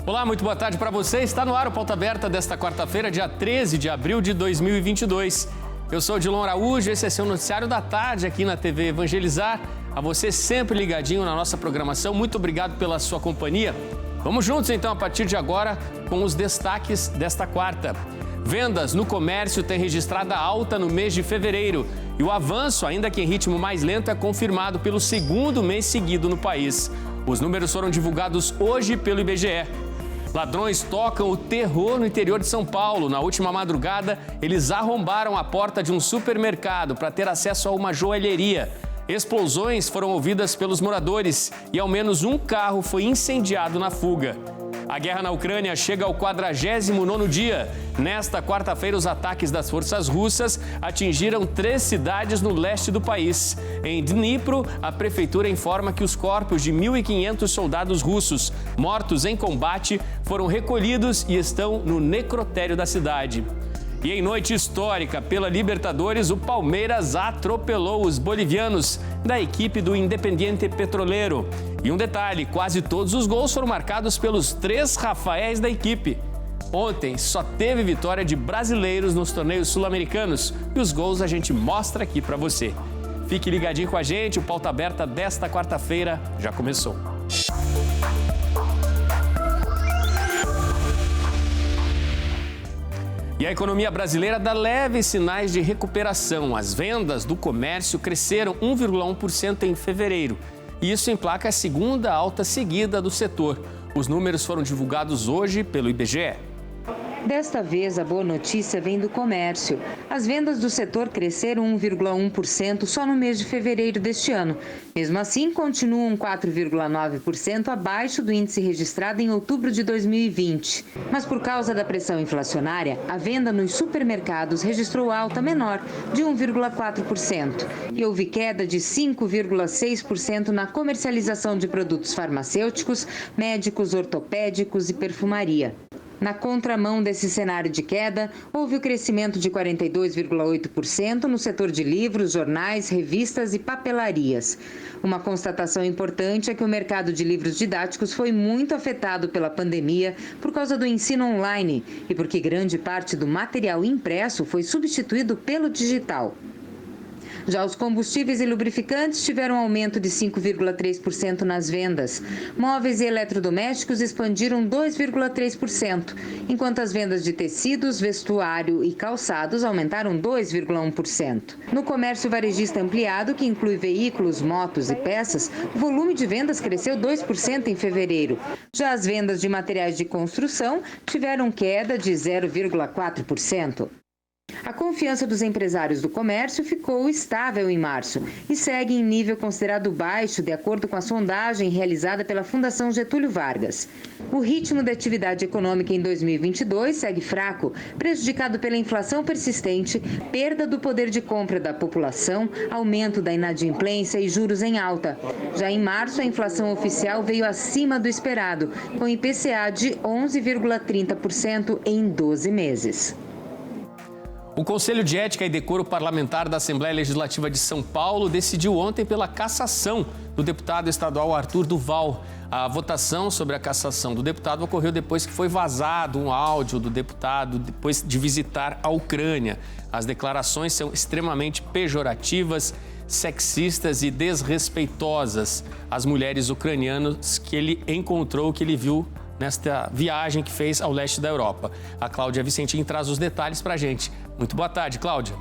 Olá, muito boa tarde para você. Está no ar o Pauta Aberta desta quarta-feira, dia 13 de abril de 2022. Eu sou o Dilon Araújo, esse é seu noticiário da tarde aqui na TV Evangelizar. A você sempre ligadinho na nossa programação, muito obrigado pela sua companhia. Vamos juntos então a partir de agora com os destaques desta quarta. Vendas no comércio têm registrado alta no mês de fevereiro e o avanço, ainda que em ritmo mais lento, é confirmado pelo segundo mês seguido no país. Os números foram divulgados hoje pelo IBGE. Ladrões tocam o terror no interior de São Paulo. Na última madrugada, eles arrombaram a porta de um supermercado para ter acesso a uma joalheria. Explosões foram ouvidas pelos moradores e ao menos um carro foi incendiado na fuga. A guerra na Ucrânia chega ao 49º dia. Nesta quarta-feira, os ataques das forças russas atingiram 3 cidades no leste do país. Em Dnipro, a prefeitura informa que os corpos de 1.500 soldados russos mortos em combate foram recolhidos e estão no necrotério da cidade. E em noite histórica pela Libertadores, o Palmeiras atropelou os bolivianos da equipe do Independiente Petroleiro. E um detalhe, quase todos os gols foram marcados pelos 3 Rafaéis da equipe. Ontem só teve vitória de brasileiros nos torneios sul-americanos e os gols a gente mostra aqui para você. Fique ligadinho com a gente, o Pauta Aberta desta quarta-feira já começou. E a economia brasileira dá leves sinais de recuperação. As vendas do comércio cresceram 1,1% em fevereiro. E isso emplaca a segunda alta seguida do setor. Os números foram divulgados hoje pelo IBGE. Desta vez, a boa notícia vem do comércio. As vendas do setor cresceram 1,1% só no mês de fevereiro deste ano. Mesmo assim, continuam 4,9% abaixo do índice registrado em outubro de 2020. Mas por causa da pressão inflacionária, a venda nos supermercados registrou alta menor, de 1,4%. E houve queda de 5,6% na comercialização de produtos farmacêuticos, médicos, ortopédicos e perfumaria. Na contramão desse cenário de queda, houve o crescimento de 42,8% no setor de livros, jornais, revistas e papelarias. Uma constatação importante é que o mercado de livros didáticos foi muito afetado pela pandemia por causa do ensino online e porque grande parte do material impresso foi substituído pelo digital. Já os combustíveis e lubrificantes tiveram aumento de 5,3% nas vendas. Móveis e eletrodomésticos expandiram 2,3%, enquanto as vendas de tecidos, vestuário e calçados aumentaram 2,1%. No comércio varejista ampliado, que inclui veículos, motos e peças, o volume de vendas cresceu 2% em fevereiro. Já as vendas de materiais de construção tiveram queda de 0,4%. A confiança dos empresários do comércio ficou estável em março e segue em nível considerado baixo, de acordo com a sondagem realizada pela Fundação Getúlio Vargas. O ritmo da atividade econômica em 2022 segue fraco, prejudicado pela inflação persistente, perda do poder de compra da população, aumento da inadimplência e juros em alta. Já em março, a inflação oficial veio acima do esperado, com IPCA de 11,30% em 12 meses. O Conselho de Ética e Decoro Parlamentar da Assembleia Legislativa de São Paulo decidiu ontem pela cassação do deputado estadual Arthur Duval. A votação sobre a cassação do deputado ocorreu depois que foi vazado um áudio do deputado depois de visitar a Ucrânia. As declarações são extremamente pejorativas, sexistas e desrespeitosas às mulheres ucranianas que ele encontrou, que ele viu nesta viagem que fez ao leste da Europa. A Cláudia Vicentim traz os detalhes para a gente. Muito boa tarde, Cláudia.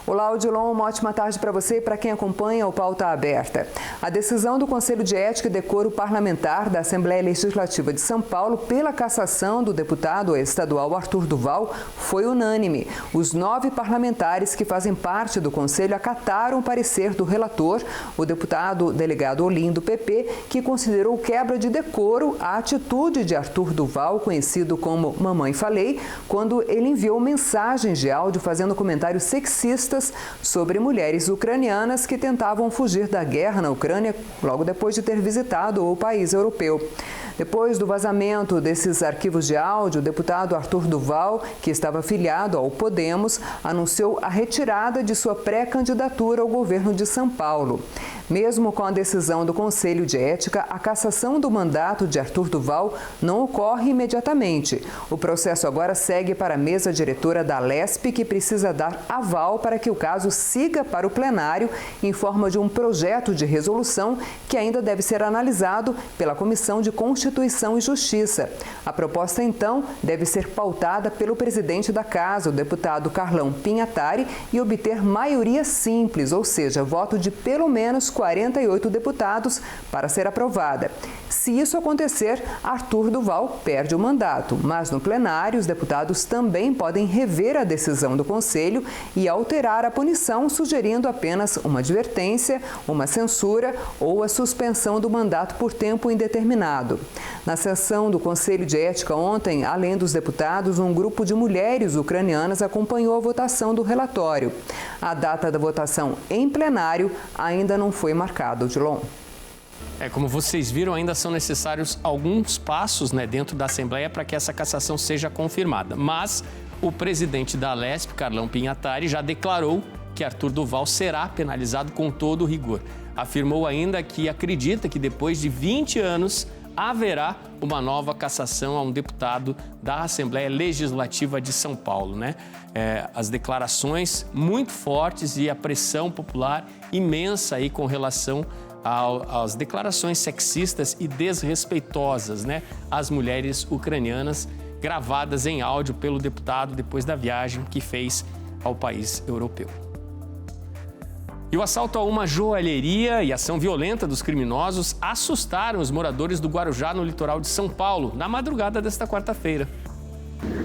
Olá, Odilon, uma ótima tarde para você e para quem acompanha o Pauta Aberta. A decisão do Conselho de Ética e Decoro Parlamentar da Assembleia Legislativa de São Paulo pela cassação do deputado estadual Arthur Duval foi unânime. Os 9 parlamentares que fazem parte do Conselho acataram o parecer do relator, o deputado delegado Olim, do PP, que considerou quebra de decoro a atitude de Arthur Duval, conhecido como Mamãe Falei, quando ele enviou mensagens de áudio fazendo comentários sexistas sobre mulheres ucranianas que tentavam fugir da guerra na Ucrânia logo depois de ter visitado o país europeu. Depois do vazamento desses arquivos de áudio, o deputado Arthur Duval, que estava filiado ao Podemos, anunciou a retirada de sua pré-candidatura ao governo de São Paulo. Mesmo com a decisão do Conselho de Ética, a cassação do mandato de Arthur Duval não ocorre imediatamente. O processo agora segue para a mesa diretora da Lesp, que precisa dar aval para que o caso siga para o plenário em forma de um projeto de resolução que ainda deve ser analisado pela Comissão de Constituição e Justiça. A proposta, então, deve ser pautada pelo presidente da Casa, o deputado Carlão Pinhatari, e obter maioria simples, ou seja, voto de pelo menos 48 deputados para ser aprovada. Se isso acontecer, Arthur Duval perde o mandato, mas no plenário os deputados também podem rever a decisão do Conselho e alterar a punição, sugerindo apenas uma advertência, uma censura ou a suspensão do mandato por tempo indeterminado. Na sessão do Conselho de Ética ontem, além dos deputados, um grupo de mulheres ucranianas acompanhou a votação do relatório. A data da votação em plenário ainda não foi marcada, Odilon. Como vocês viram, ainda são necessários alguns passos dentro da Assembleia para que essa cassação seja confirmada. Mas o presidente da Lesp, Carlão Pinhatari, já declarou que Arthur Duval será penalizado com todo o rigor. Afirmou ainda que acredita que depois de 20 anos haverá uma nova cassação a um deputado da Assembleia Legislativa de São Paulo, As declarações muito fortes e a pressão popular imensa aí com relação às declarações sexistas e desrespeitosas, às mulheres ucranianas, gravadas em áudio pelo deputado depois da viagem que fez ao país europeu. E o assalto a uma joalheria e a ação violenta dos criminosos assustaram os moradores do Guarujá, no litoral de São Paulo, na madrugada desta quarta-feira.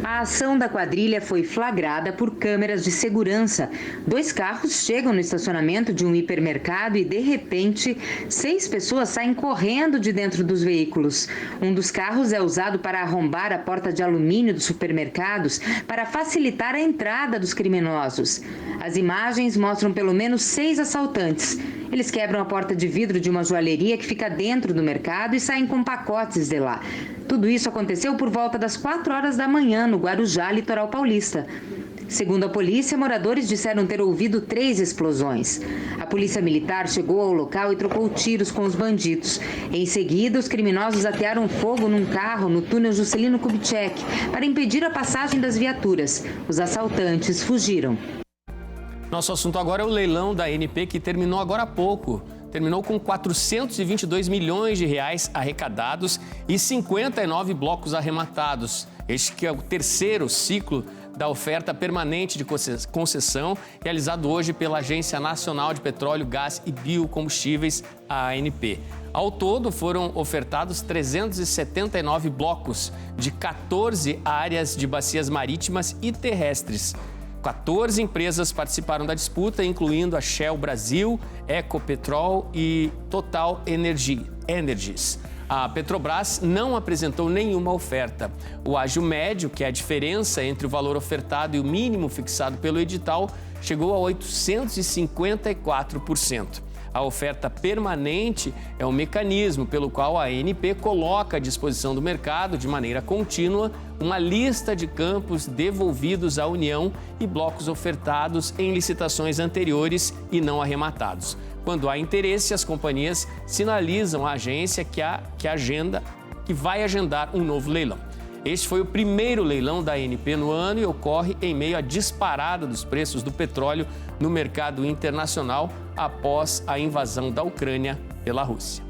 A ação da quadrilha foi flagrada por câmeras de segurança. 2 carros chegam no estacionamento de um hipermercado e, de repente, 6 pessoas saem correndo de dentro dos veículos. Um dos carros é usado para arrombar a porta de alumínio dos supermercados para facilitar a entrada dos criminosos. As imagens mostram pelo menos 6 assaltantes. Eles quebram a porta de vidro de uma joalheria que fica dentro do mercado e saem com pacotes de lá. Tudo isso aconteceu por volta das 4 horas da manhã, no Guarujá, litoral paulista. Segundo a polícia, moradores disseram ter ouvido 3 explosões. A polícia militar chegou ao local e trocou tiros com os bandidos. Em seguida, os criminosos atearam fogo num carro no túnel Juscelino Kubitschek para impedir a passagem das viaturas. Os assaltantes fugiram. Nosso assunto agora é o leilão da ANP, que terminou agora há pouco. Terminou com 422 milhões de reais arrecadados e 59 blocos arrematados. Este que é o terceiro ciclo da oferta permanente de concessão, realizado hoje pela Agência Nacional de Petróleo, Gás e Biocombustíveis, a ANP. Ao todo, foram ofertados 379 blocos de 14 áreas de bacias marítimas e terrestres. 14 empresas participaram da disputa, incluindo a Shell Brasil, Ecopetrol e Total Energies. A Petrobras não apresentou nenhuma oferta. O ágio médio, que é a diferença entre o valor ofertado e o mínimo fixado pelo edital, chegou a 854%. A oferta permanente é um mecanismo pelo qual a ANP coloca à disposição do mercado, de maneira contínua, uma lista de campos devolvidos à União e blocos ofertados em licitações anteriores e não arrematados. Quando há interesse, as companhias sinalizam à agência que vai agendar um novo leilão. Este foi o primeiro leilão da ANP no ano e ocorre em meio à disparada dos preços do petróleo no mercado internacional após a invasão da Ucrânia pela Rússia.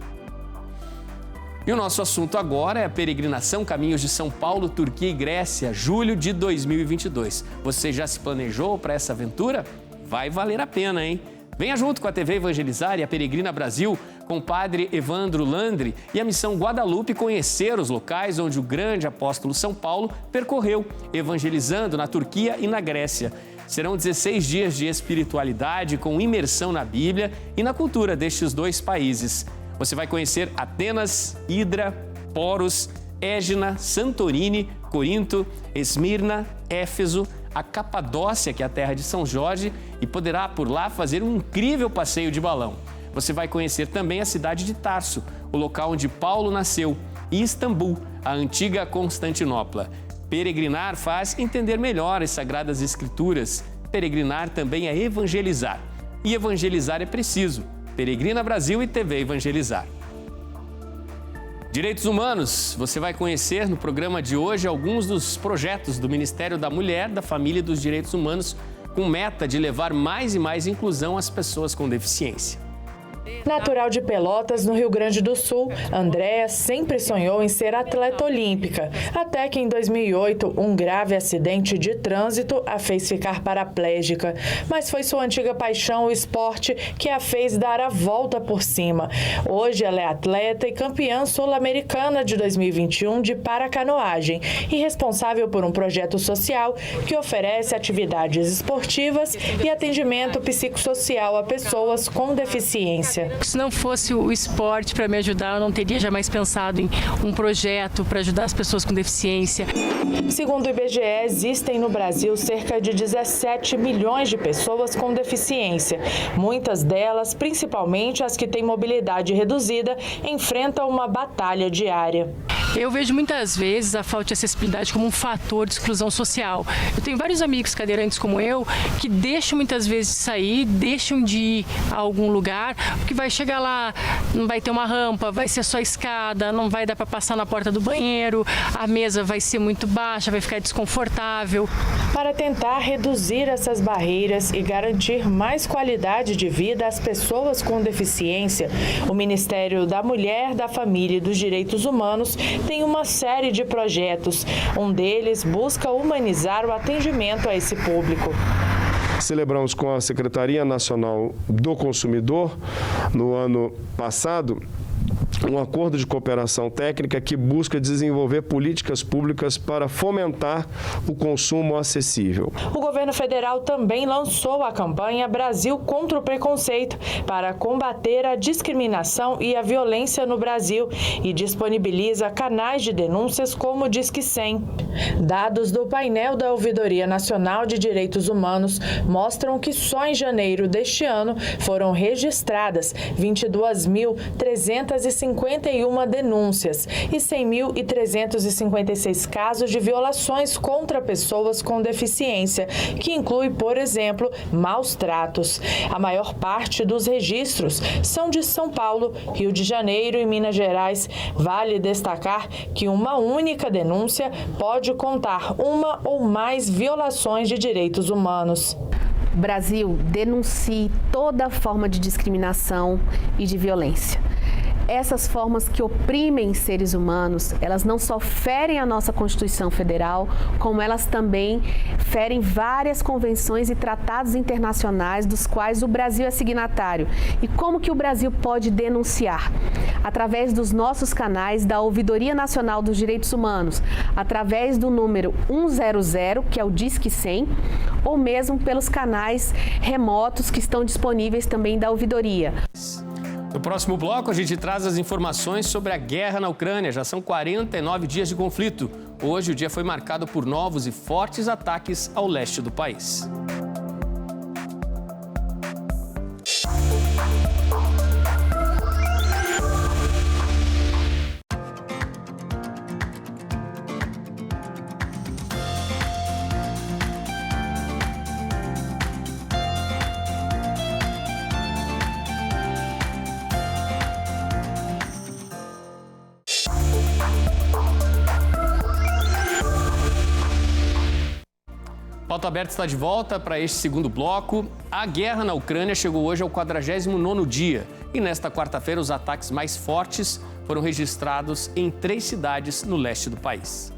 E o nosso assunto agora é a peregrinação Caminhos de São Paulo, Turquia e Grécia, julho de 2022. Você já se planejou para essa aventura? Vai valer a pena, hein? Venha junto com a TV Evangelizar e a Peregrina Brasil, com o padre Evandro Landri e a Missão Guadalupe conhecer os locais onde o grande apóstolo São Paulo percorreu, evangelizando na Turquia e na Grécia. Serão 16 dias de espiritualidade com imersão na Bíblia e na cultura destes 2 países. Você vai conhecer Atenas, Hidra, Poros, Égina, Santorini, Corinto, Esmirna, Éfeso, a Capadócia, que é a terra de São Jorge, e poderá por lá fazer um incrível passeio de balão. Você vai conhecer também a cidade de Tarso, o local onde Paulo nasceu, e Istambul, a antiga Constantinopla. Peregrinar faz entender melhor as Sagradas Escrituras. Peregrinar também é evangelizar. E evangelizar é preciso. Peregrina Brasil e TV Evangelizar. Direitos Humanos. Você vai conhecer no programa de hoje alguns dos projetos do Ministério da Mulher, da Família e dos Direitos Humanos, com meta de levar mais e mais inclusão às pessoas com deficiência. Natural de Pelotas, no Rio Grande do Sul, Andréa sempre sonhou em ser atleta olímpica, até que em 2008 um grave acidente de trânsito a fez ficar paraplégica. Mas foi sua antiga paixão, o esporte, que a fez dar a volta por cima. Hoje ela é atleta e campeã sul-americana de 2021 de paracanoagem e responsável por um projeto social que oferece atividades esportivas e atendimento psicossocial a pessoas com deficiência. Se não fosse o esporte para me ajudar, eu não teria jamais pensado em um projeto para ajudar as pessoas com deficiência. Segundo o IBGE, existem no Brasil cerca de 17 milhões de pessoas com deficiência. Muitas delas, principalmente as que têm mobilidade reduzida, enfrentam uma batalha diária. Eu vejo muitas vezes a falta de acessibilidade como um fator de exclusão social. Eu tenho vários amigos cadeirantes como eu que deixam muitas vezes de sair, deixam de ir a algum lugar, porque vai chegar lá, não vai ter uma rampa, vai ser só escada, não vai dar para passar na porta do banheiro, a mesa vai ser muito baixa, vai ficar desconfortável. Para tentar reduzir essas barreiras e garantir mais qualidade de vida às pessoas com deficiência, o Ministério da Mulher, da Família e dos Direitos Humanos tem uma série de projetos. Um deles busca humanizar o atendimento a esse público. Celebramos com a Secretaria Nacional do Consumidor, no ano passado, um acordo de cooperação técnica que busca desenvolver políticas públicas para fomentar o consumo acessível. O governo federal também lançou a campanha Brasil contra o Preconceito para combater a discriminação e a violência no Brasil e disponibiliza canais de denúncias como o Disque 100. Dados do painel da Ouvidoria Nacional de Direitos Humanos mostram que só em janeiro deste ano foram registradas 22.351 denúncias e 100.356 casos de violações contra pessoas com deficiência, que inclui, por exemplo, maus tratos. A maior parte dos registros são de São Paulo, Rio de Janeiro e Minas Gerais. Vale destacar que uma única denúncia pode contar uma ou mais violações de direitos humanos. Brasil, denuncie toda forma de discriminação e de violência. Essas formas que oprimem seres humanos, elas não só ferem a nossa Constituição Federal, como elas também ferem várias convenções e tratados internacionais dos quais o Brasil é signatário. E como que o Brasil pode denunciar? Através dos nossos canais da Ouvidoria Nacional dos Direitos Humanos, através do número 100, que é o Disque 100, ou mesmo pelos canais remotos que estão disponíveis também da Ouvidoria. No próximo bloco, a gente traz as informações sobre a guerra na Ucrânia. Já são 49 dias de conflito. Hoje, o dia foi marcado por novos e fortes ataques ao leste do país. Pauta Aberta está de volta para este segundo bloco. A guerra na Ucrânia chegou hoje ao 49º dia e nesta quarta-feira os ataques mais fortes foram registrados em 3 cidades no leste do país.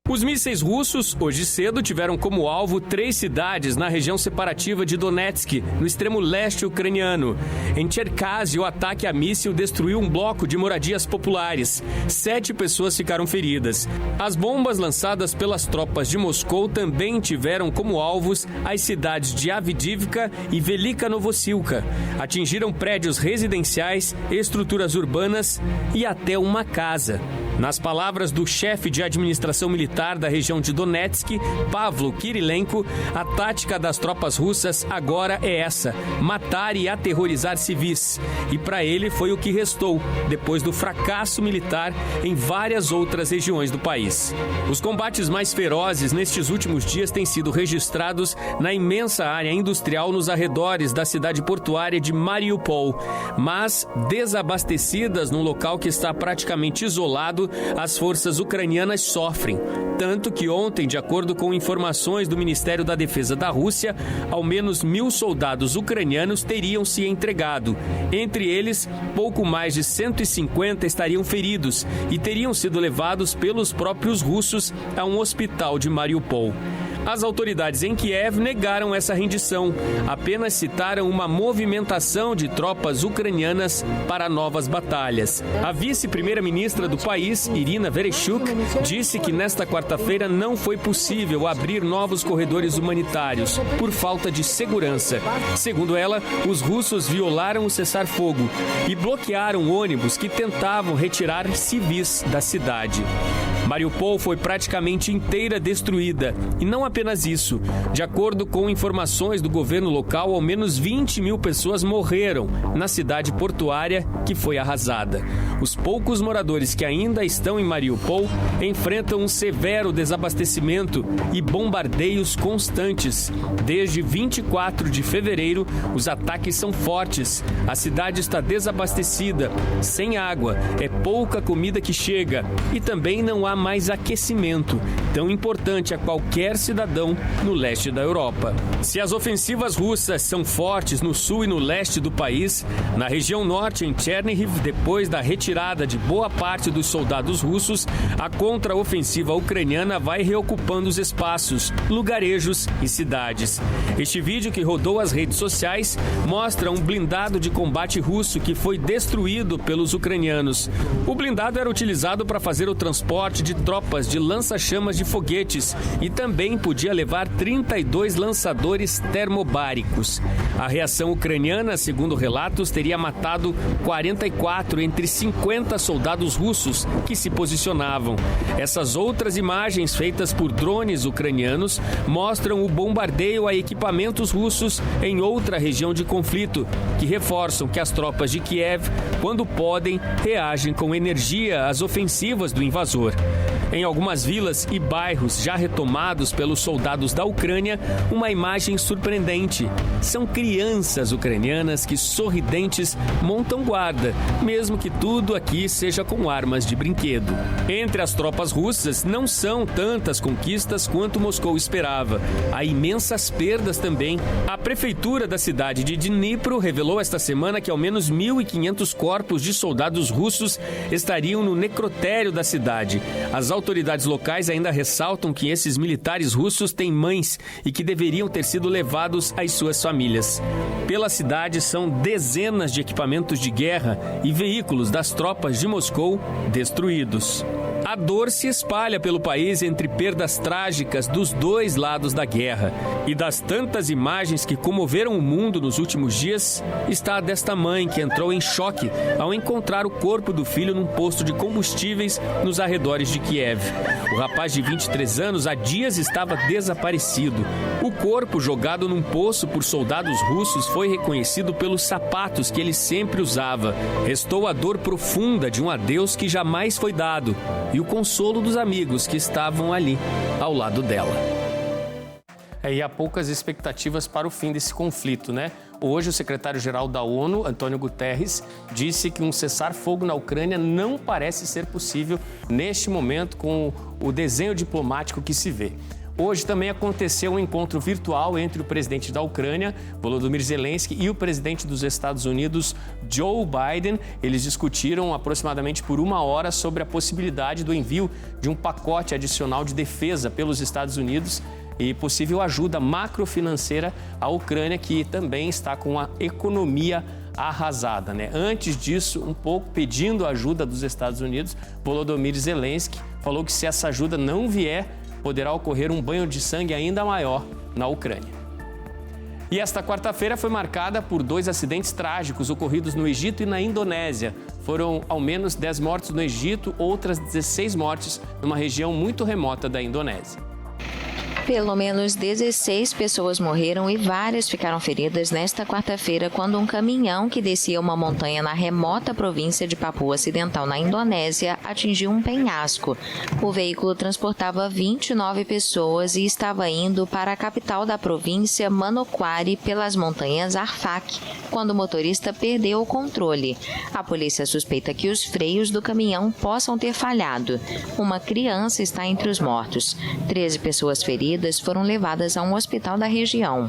Os mísseis russos, hoje cedo, tiveram como alvo 3 cidades na região separativa de Donetsk, no extremo leste ucraniano. Em Cherkasy, o ataque a míssil destruiu um bloco de moradias populares. 7 pessoas ficaram feridas. As bombas lançadas pelas tropas de Moscou também tiveram como alvos as cidades de Avdiivka e Velika Novossilka. Atingiram prédios residenciais, estruturas urbanas e até uma casa. Nas palavras do chefe de administração militar da região de Donetsk, Pavlo Kirilenko, a tática das tropas russas agora é essa: matar e aterrorizar civis. E para ele foi o que restou, depois do fracasso militar em várias outras regiões do país. Os combates mais ferozes nestes últimos dias têm sido registrados na imensa área industrial nos arredores da cidade portuária de Mariupol, mas desabastecidas num local que está praticamente isolado, as forças ucranianas sofrem. Tanto que ontem, de acordo com informações do Ministério da Defesa da Rússia, ao menos 1.000 soldados ucranianos teriam se entregado. Entre eles, pouco mais de 150 estariam feridos e teriam sido levados pelos próprios russos a um hospital de Mariupol. As autoridades em Kiev negaram essa rendição, apenas citaram uma movimentação de tropas ucranianas para novas batalhas. A vice-primeira-ministra do país, Irina Vereshchuk, disse que nesta quarta-feira não foi possível abrir novos corredores humanitários por falta de segurança. Segundo ela, os russos violaram o cessar-fogo e bloquearam ônibus que tentavam retirar civis da cidade. Mariupol foi praticamente inteira destruída. E não apenas isso. De acordo com informações do governo local, ao menos 20.000 pessoas morreram na cidade portuária que foi arrasada. Os poucos moradores que ainda estão em Mariupol enfrentam um severo desabastecimento e bombardeios constantes. Desde 24 de fevereiro, os ataques são fortes. A cidade está desabastecida, sem água, é pouca comida que chega e também não há mais aquecimento, tão importante a qualquer cidadão no leste da Europa. Se as ofensivas russas são fortes no sul e no leste do país, na região norte, em Chernihiv, depois da retirada de boa parte dos soldados russos, a contraofensiva ucraniana vai reocupando os espaços, lugarejos e cidades. Este vídeo, que rodou as redes sociais, mostra um blindado de combate russo que foi destruído pelos ucranianos. O blindado era utilizado para fazer o transporte de tropas de lança-chamas de foguetes e também podia levar 32 lançadores termobáricos. A reação ucraniana, segundo relatos, teria matado 44 entre 50 soldados russos que se posicionavam. Essas outras imagens, feitas por drones ucranianos, mostram o bombardeio a equipamentos russos em outra região de conflito, que reforçam que as tropas de Kiev, quando podem, reagem com energia às ofensivas do invasor. Em algumas vilas e bairros já retomados pelos soldados da Ucrânia, uma imagem surpreendente. São crianças ucranianas que, sorridentes, montam guarda, mesmo que tudo aqui seja com armas de brinquedo. Entre as tropas russas, não são tantas conquistas quanto Moscou esperava. Há imensas perdas também. A prefeitura da cidade de Dnipro revelou esta semana que ao menos 1.500 corpos de soldados russos estariam no necrotério da cidade. As autoridades locais ainda ressaltam que esses militares russos têm mães e que deveriam ter sido levados às suas famílias. Pela cidade são dezenas de equipamentos de guerra e veículos das tropas de Moscou destruídos. A dor se espalha pelo país entre perdas trágicas dos dois lados da guerra. E das tantas imagens que comoveram o mundo nos últimos dias, está a desta mãe que entrou em choque ao encontrar o corpo do filho num posto de combustíveis nos arredores de Kiev. O rapaz de 23 anos há dias estava desaparecido. O corpo, jogado num poço por soldados russos, foi reconhecido pelos sapatos que ele sempre usava. Restou a dor profunda de um adeus que jamais foi dado e o consolo dos amigos que estavam ali, ao lado dela. E há poucas expectativas para o fim desse conflito, né? Hoje, o secretário-geral da ONU, Antônio Guterres, disse que um cessar-fogo na Ucrânia não parece ser possível neste momento com o desenho diplomático que se vê. Hoje também aconteceu um encontro virtual entre o presidente da Ucrânia, Volodymyr Zelensky, e o presidente dos Estados Unidos, Joe Biden. Eles discutiram aproximadamente por 1 hora sobre a possibilidade do envio de um pacote adicional de defesa pelos Estados Unidos e possível ajuda macrofinanceira à Ucrânia, que também está com a economia arrasada, né? Antes disso, um pouco pedindo a ajuda dos Estados Unidos, Volodymyr Zelensky falou que se essa ajuda não vier, poderá ocorrer um banho de sangue ainda maior na Ucrânia. E esta quarta-feira foi marcada por 2 acidentes trágicos ocorridos no Egito e na Indonésia. Foram ao menos 10 mortes no Egito, outras 16 mortes numa região muito remota da Indonésia. Pelo menos 16 pessoas morreram e várias ficaram feridas nesta quarta-feira quando um caminhão que descia uma montanha na remota província de Papua Ocidental, na Indonésia, atingiu um penhasco. O veículo transportava 29 pessoas e estava indo para a capital da província, Manokwari, pelas montanhas Arfak, quando o motorista perdeu o controle. A polícia suspeita que os freios do caminhão possam ter falhado. Uma criança está entre os mortos. 13 pessoas feridas foram levadas a um hospital da região.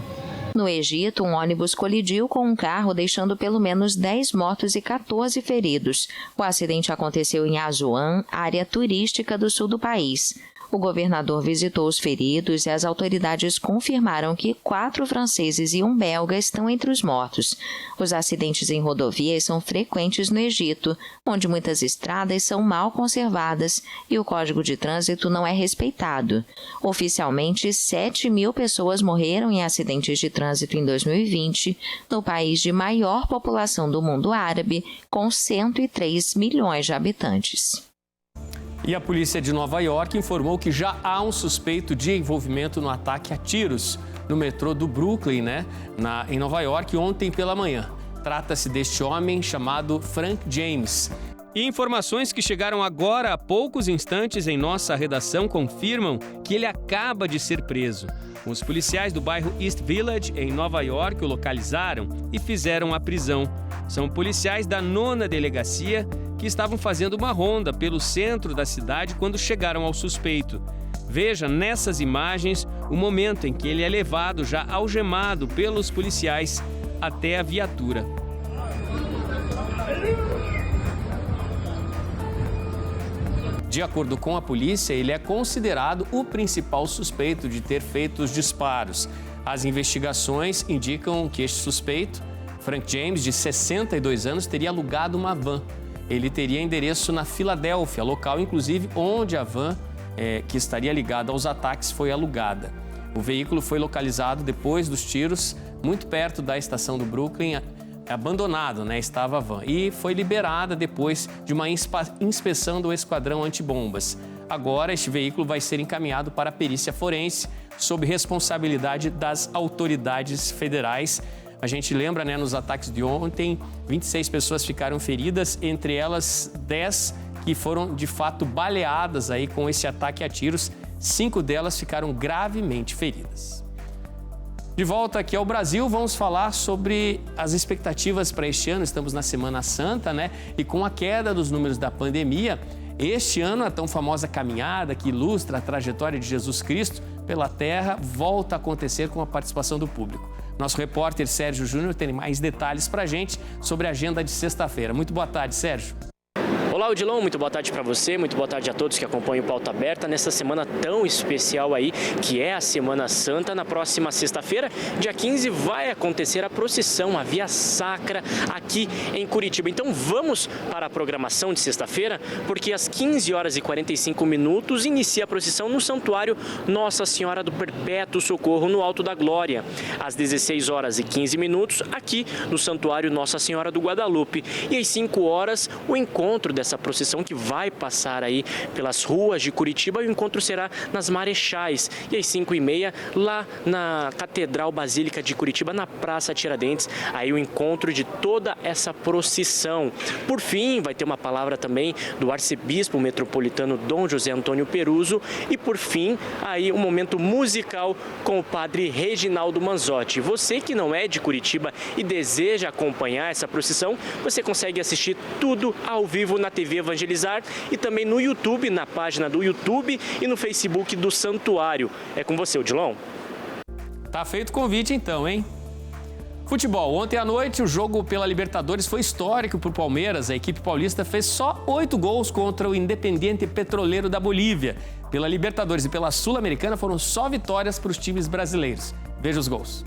No Egito, um ônibus colidiu com um carro, deixando pelo menos 10 mortos e 14 feridos. O acidente aconteceu em Assuan, área turística do sul do país. O governador visitou os feridos e as autoridades confirmaram que 4 franceses e um belga estão entre os mortos. Os acidentes em rodovias são frequentes no Egito, onde muitas estradas são mal conservadas e o Código de Trânsito não é respeitado. Oficialmente, 7.000 pessoas morreram em acidentes de trânsito em 2020, no país de maior população do mundo árabe, com 103 milhões de habitantes. E a polícia de Nova York informou que já há um suspeito de envolvimento no ataque a tiros no metrô do Brooklyn, em Nova York, ontem pela manhã. Trata-se deste homem chamado Frank James. E informações que chegaram agora há poucos instantes em nossa redação confirmam que ele acaba de ser preso. Os policiais do bairro East Village, em Nova York, o localizaram e fizeram a prisão. São policiais da 9ª delegacia que estavam fazendo uma ronda pelo centro da cidade quando chegaram ao suspeito. Veja nessas imagens o momento em que ele é levado já algemado pelos policiais até a viatura. De acordo com a polícia, ele é considerado o principal suspeito de ter feito os disparos. As investigações indicam que este suspeito, Frank James, de 62 anos, teria alugado uma van. Ele teria endereço na Filadélfia, local inclusive onde a van que estaria ligada aos ataques foi alugada. O veículo foi localizado depois dos tiros, muito perto da estação do Brooklyn, abandonado, estava a van, e foi liberada depois de uma inspeção do esquadrão antibombas. Agora, este veículo vai ser encaminhado para a perícia forense, sob responsabilidade das autoridades federais. A gente lembra, nos ataques de ontem, 26 pessoas ficaram feridas, entre elas 10 que foram de fato baleadas com esse ataque a tiros. 5 delas ficaram gravemente feridas. De volta aqui ao Brasil, vamos falar sobre as expectativas para este ano. Estamos na Semana Santa, E com a queda dos números da pandemia, este ano a tão famosa caminhada que ilustra a trajetória de Jesus Cristo pela Terra volta a acontecer com a participação do público. Nosso repórter Sérgio Júnior tem mais detalhes para a gente sobre a agenda de sexta-feira. Muito boa tarde, Sérgio. Olá, Odilon, muito boa tarde para você, muito boa tarde a todos que acompanham o Pauta Aberta nessa semana tão especial que é a Semana Santa. Na próxima sexta-feira, dia 15, vai acontecer a procissão, a Via Sacra, aqui em Curitiba. Então vamos para a programação de sexta-feira, porque às 15h45 inicia a procissão no Santuário Nossa Senhora do Perpétuo Socorro, no Alto da Glória. Às 16h15, aqui no Santuário Nossa Senhora do Guadalupe. E às 5h, o encontro dessa procissão que vai passar pelas ruas de Curitiba. O encontro será nas Marechais. E às 5h30, lá na Catedral Basílica de Curitiba, na Praça Tiradentes, o encontro de toda essa procissão. Por fim, vai ter uma palavra também do arcebispo metropolitano Dom José Antônio Peruso. E por fim, um momento musical com o padre Reginaldo Manzotti. Você que não é de Curitiba e deseja acompanhar essa procissão, você consegue assistir tudo ao vivo na TV Evangelizar e também no YouTube, na página do YouTube e no Facebook do Santuário. É com você, Odilon. Tá feito o convite então, hein? Futebol. Ontem à noite, o jogo pela Libertadores foi histórico para o Palmeiras. A equipe paulista fez só 8 gols contra o Independiente Petroleiro da Bolívia. Pela Libertadores e pela Sul-Americana foram só vitórias para os times brasileiros. Veja os gols.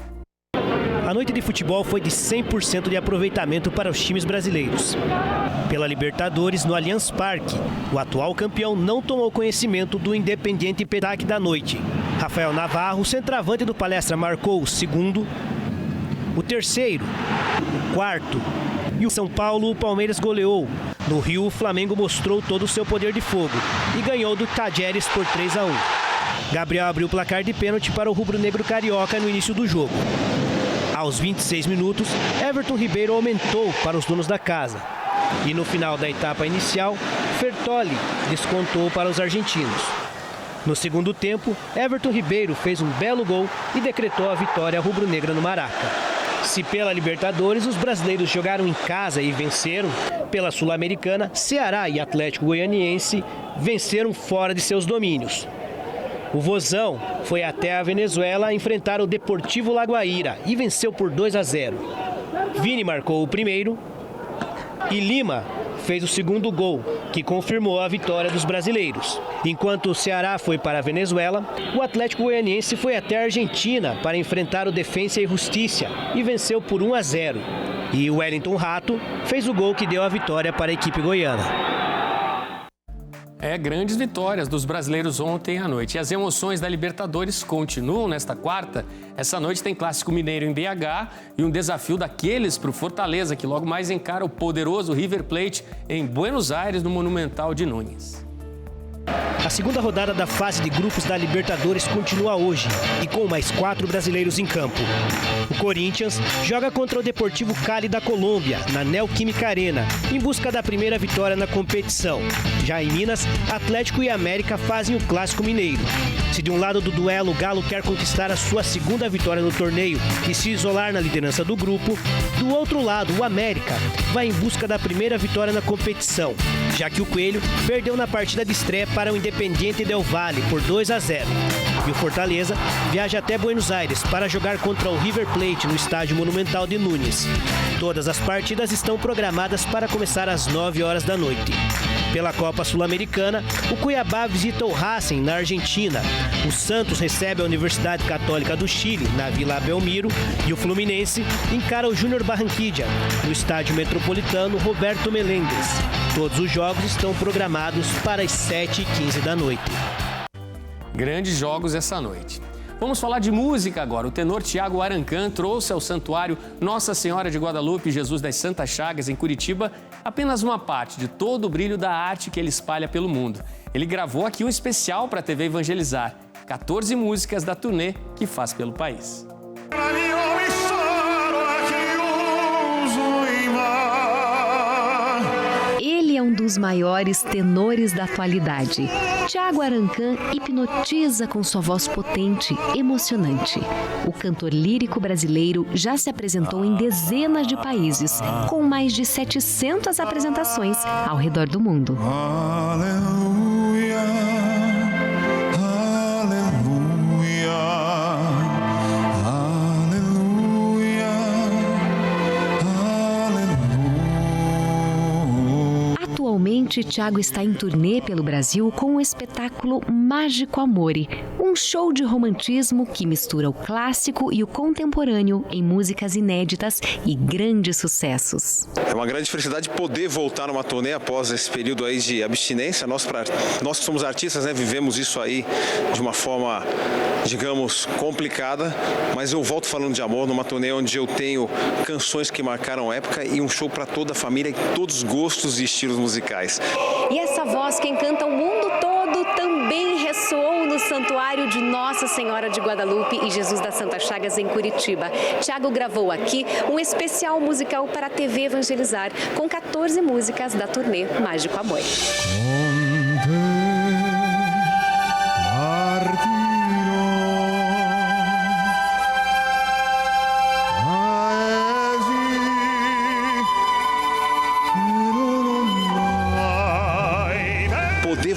A noite de futebol foi de 100% de aproveitamento para os times brasileiros. Pela Libertadores, no Allianz Parque, o atual campeão não tomou conhecimento do Independiente Petac da noite. Rafael Navarro, centroavante do Palestra, marcou o segundo. o terceiro, o quarto. E o São Paulo, o Palmeiras goleou. No Rio, o Flamengo mostrou todo o seu poder de fogo e ganhou do Tajeres por 3-1. Gabriel abriu o placar de pênalti para o rubro-negro carioca no início do jogo. Aos 26 minutos, Everton Ribeiro aumentou para os donos da casa. E no final da etapa inicial, Fertoli descontou para os argentinos. No segundo tempo, Everton Ribeiro fez um belo gol e decretou a vitória rubro-negra no Maraca. Se pela Libertadores os brasileiros jogaram em casa e venceram, pela Sul-Americana, Ceará e Atlético Goianiense venceram fora de seus domínios. O Vozão foi até a Venezuela enfrentar o Deportivo Lagoaíra e venceu por 2-0. Vini marcou o primeiro e Lima fez o segundo gol, que confirmou a vitória dos brasileiros. Enquanto o Ceará foi para a Venezuela, o Atlético Goianiense foi até a Argentina para enfrentar o Defensa e Justiça e venceu por 1-0. E o Wellington Rato fez o gol que deu a vitória para a equipe goiana. Grandes vitórias dos brasileiros ontem à noite. E as emoções da Libertadores continuam nesta quarta. Essa noite tem Clássico Mineiro em BH e um desafio daqueles para o Fortaleza, que logo mais encara o poderoso River Plate em Buenos Aires, no Monumental de Núñez. A segunda rodada da fase de grupos da Libertadores continua hoje e com mais 4 brasileiros em campo. O Corinthians joga contra o Deportivo Cali da Colômbia, na Neoquímica Arena, em busca da primeira vitória na competição. Já em Minas, Atlético e América fazem o Clássico Mineiro. Se de um lado do duelo o Galo quer conquistar a sua segunda vitória no torneio e se isolar na liderança do grupo, do outro lado o América vai em busca da primeira vitória na competição, já que o Coelho perdeu na partida de estreia para o Independiente Del Valle por 2-0. E o Fortaleza viaja até Buenos Aires para jogar contra o River Plate no estádio Monumental de Núñez. Todas as partidas estão programadas para começar às 9 horas da noite. Pela Copa Sul-Americana, o Cuiabá visita o Racing, na Argentina. O Santos recebe a Universidade Católica do Chile, na Vila Belmiro. E o Fluminense encara o Júnior Barranquilla, no estádio metropolitano Roberto Meléndez. Todos os jogos estão programados para as 7h15 da noite. Grandes jogos essa noite. Vamos falar de música agora. O tenor Tiago Arancan trouxe ao Santuário Nossa Senhora de Guadalupe e Jesus das Santas Chagas, em Curitiba, apenas uma parte de todo o brilho da arte que ele espalha pelo mundo. Ele gravou aqui um especial para a TV Evangelizar, 14 músicas da turnê que faz pelo país. Ele é um dos maiores tenores da atualidade. Tiago Arancan hipnotiza com sua voz potente, emocionante. O cantor lírico brasileiro já se apresentou em dezenas de países, com mais de 700 apresentações ao redor do mundo. Atualmente, Tiago está em turnê pelo Brasil com o espetáculo Mágico Amore, um show de romantismo que mistura o clássico e o contemporâneo em músicas inéditas e grandes sucessos. É uma grande felicidade poder voltar numa turnê após esse período aí de abstinência. Nós que somos artistas, né, vivemos isso aí de uma forma, digamos, complicada, mas eu volto falando de amor numa turnê onde eu tenho canções que marcaram época e um show para toda a família e todos os gostos e estilos musicais. E essa voz que encanta o mundo todo também ressoou no Santuário de Nossa Senhora de Guadalupe e Jesus das Santas Chagas, em Curitiba. Tiago gravou aqui um especial musical para a TV Evangelizar, com 14 músicas da turnê Mágico Amor.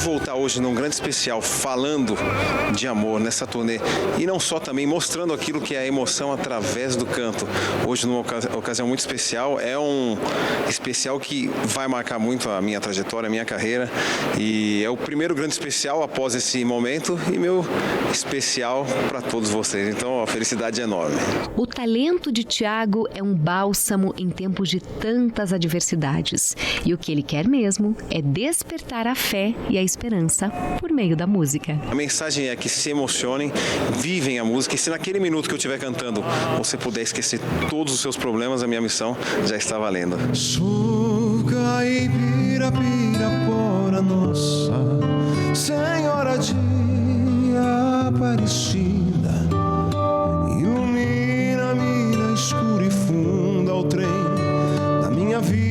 Voltar hoje num grande especial falando de amor nessa turnê e não só, também mostrando aquilo que é a emoção através do canto. Hoje numa ocasião muito especial, é um especial que vai marcar muito a minha trajetória, a minha carreira, e é o primeiro grande especial após esse momento e meu especial para todos vocês. Então a felicidade é enorme. O talento de Tiago é um bálsamo em tempos de tantas adversidades, e o que ele quer mesmo é despertar a fé e a esperança. esperança por meio da música. A mensagem é que se emocionem, vivem a música, e se naquele minuto que eu estiver cantando você puder esquecer todos os seus problemas, a minha missão já está valendo. Sou caipira, Pirapora, Nossa Senhora de Aparecida, ilumina a mina escura e funda o trem da minha vida.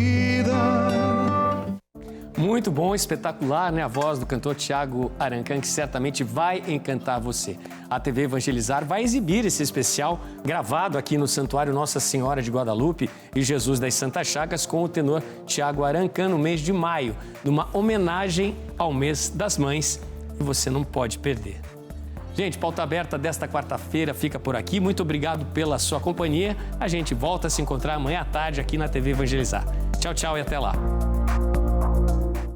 Muito bom, espetacular, né? A voz do cantor Tiago Arancan, que certamente vai encantar você. A TV Evangelizar vai exibir esse especial gravado aqui no Santuário Nossa Senhora de Guadalupe e Jesus das Santas Chagas com o tenor Tiago Arancan no mês de maio, numa homenagem ao mês das mães, e você não pode perder. Gente, Pauta Aberta desta quarta-feira fica por aqui. Muito obrigado pela sua companhia. A gente volta a se encontrar amanhã à tarde aqui na TV Evangelizar. Tchau, tchau e até lá.